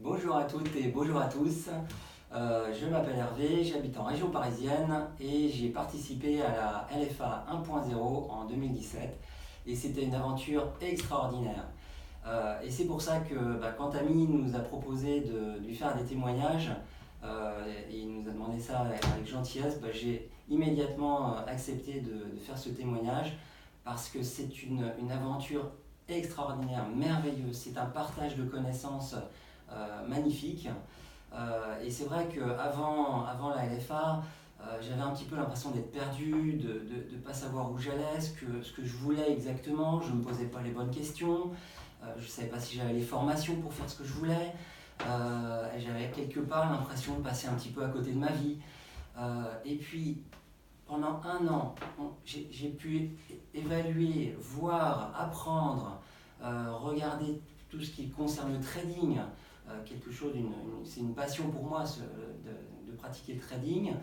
Bonjour à toutes et bonjour à tous. Je m'appelle Hervé, j'habite en région parisienne et j'ai participé à la LFA 1.0 en 2017 et c'était une aventure extraordinaire. Et c'est pour ça que quand Ami nous a proposé de lui faire des témoignages, et il nous a demandé ça avec gentillesse, j'ai immédiatement accepté de faire ce témoignage parce que c'est une aventure extraordinaire, merveilleuse. C'est un partage de connaissances magnifique. Et c'est vrai qu'avant la LFA, j'avais un petit peu l'impression d'être perdu, de ne pas savoir où j'allais, ce que je voulais exactement. Je ne me posais pas les bonnes questions. Je ne savais pas si j'avais les formations pour faire ce que je voulais. J'avais quelque part l'impression de passer un petit peu à côté de ma vie. Et puis, pendant un an, j'ai pu évaluer, voir, apprendre, regarder tout ce qui concerne le trading, c'est une passion pour moi de pratiquer le trading.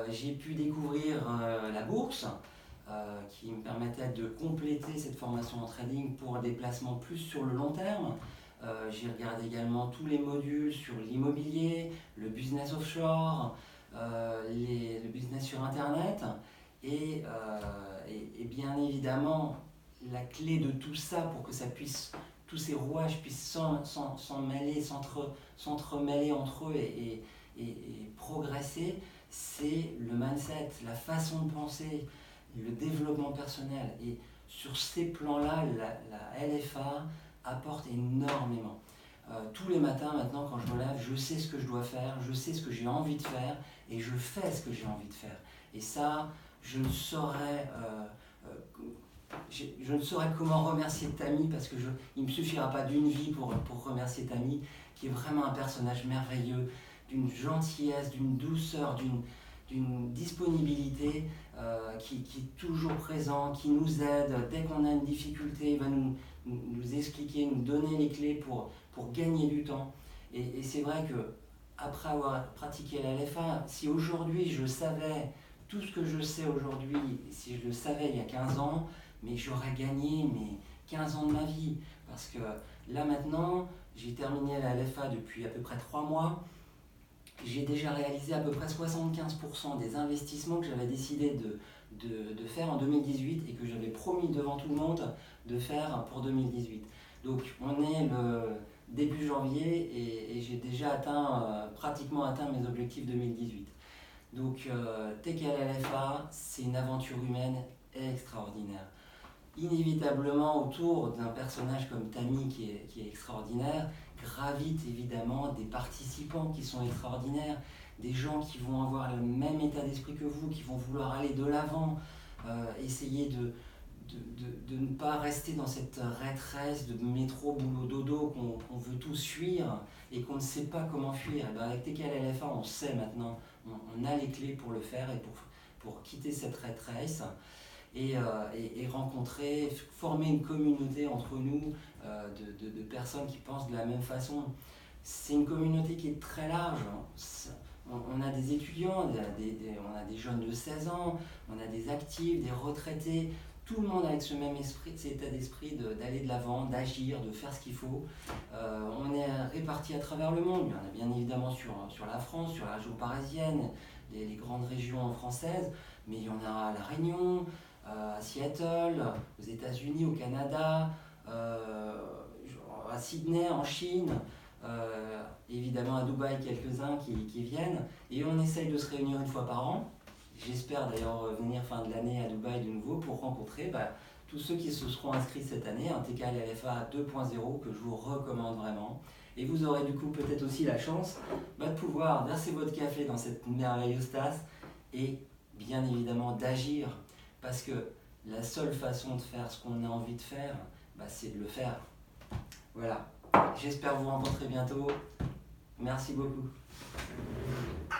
J'ai pu découvrir la bourse, qui me permettait de compléter cette formation en trading pour des placements plus sur le long terme. J'ai regardé également tous les modules sur l'immobilier, le business offshore, le business sur internet et bien évidemment la clé de tout ça pour que ça puisse, tous ces rouages puissent s'emmêler, s'entremêler entre eux et progresser, c'est le mindset, la façon de penser, le développement personnel. Et sur ces plans-là, la LFA apporte énormément. Tous les matins maintenant quand je me lève, je sais ce que je dois faire, je sais ce que j'ai envie de faire et je fais ce que j'ai envie de faire. Et ça, je ne saurais comment remercier Tammy parce qu'il ne me suffira pas d'une vie pour remercier Tammy, qui est vraiment un personnage merveilleux, d'une gentillesse, d'une douceur, d'une disponibilité, qui est toujours présent, qui nous aide. Dès qu'on a une difficulté, il va nous expliquer, nous donner les clés pour gagner du temps. Et c'est vrai que après avoir pratiqué la LFA, si aujourd'hui je savais tout ce que je sais aujourd'hui, si je le savais il y a 15 ans, mais j'aurais gagné 15 ans de ma vie. Parce que là maintenant, j'ai terminé la LFA depuis à peu près 3 mois. J'ai déjà réalisé à peu près 75% des investissements que j'avais décidé de faire en 2018 et que j'avais promis devant tout le monde de faire pour 2018. Donc on est le début janvier et j'ai déjà pratiquement atteint mes objectifs 2018. Donc TKLFA, c'est une aventure humaine extraordinaire. Inévitablement autour d'un personnage comme Tammy qui est extraordinaire, gravitent évidemment des participants qui sont extraordinaires, des gens qui vont avoir le même état d'esprit que vous, qui vont vouloir aller de l'avant, essayer de ne pas rester dans cette retraite de métro, boulot, dodo qu'on veut tous fuir et qu'on ne sait pas comment fuir. Et avec TKLFA, on sait maintenant, on a les clés pour le faire et pour quitter cette retraite. Et rencontrer, former une communauté entre nous de personnes qui pensent de la même façon. C'est une communauté qui est très large. On a des étudiants, on a des jeunes de 16 ans, on a des actifs, des retraités, tout le monde avec ce même esprit, cet état d'esprit d'aller de l'avant, d'agir, de faire ce qu'il faut. On est répartis à travers le monde. Il y en a bien évidemment sur la France, sur la région parisienne, les grandes régions françaises, mais il y en a à La Réunion, à Seattle, aux États-Unis, au Canada, à Sydney, en Chine, évidemment à Dubaï, quelques-uns qui viennent. Et on essaye de se réunir une fois par an. J'espère d'ailleurs venir fin de l'année à Dubaï de nouveau pour rencontrer tous ceux qui se seront inscrits cette année, un TKLFA 2.0 que je vous recommande vraiment. Et vous aurez du coup peut-être aussi la chance de pouvoir verser votre café dans cette merveilleuse tasse et bien évidemment d'agir. Parce que la seule façon de faire ce qu'on a envie de faire, c'est de le faire. Voilà. J'espère vous rencontrer bientôt. Merci beaucoup.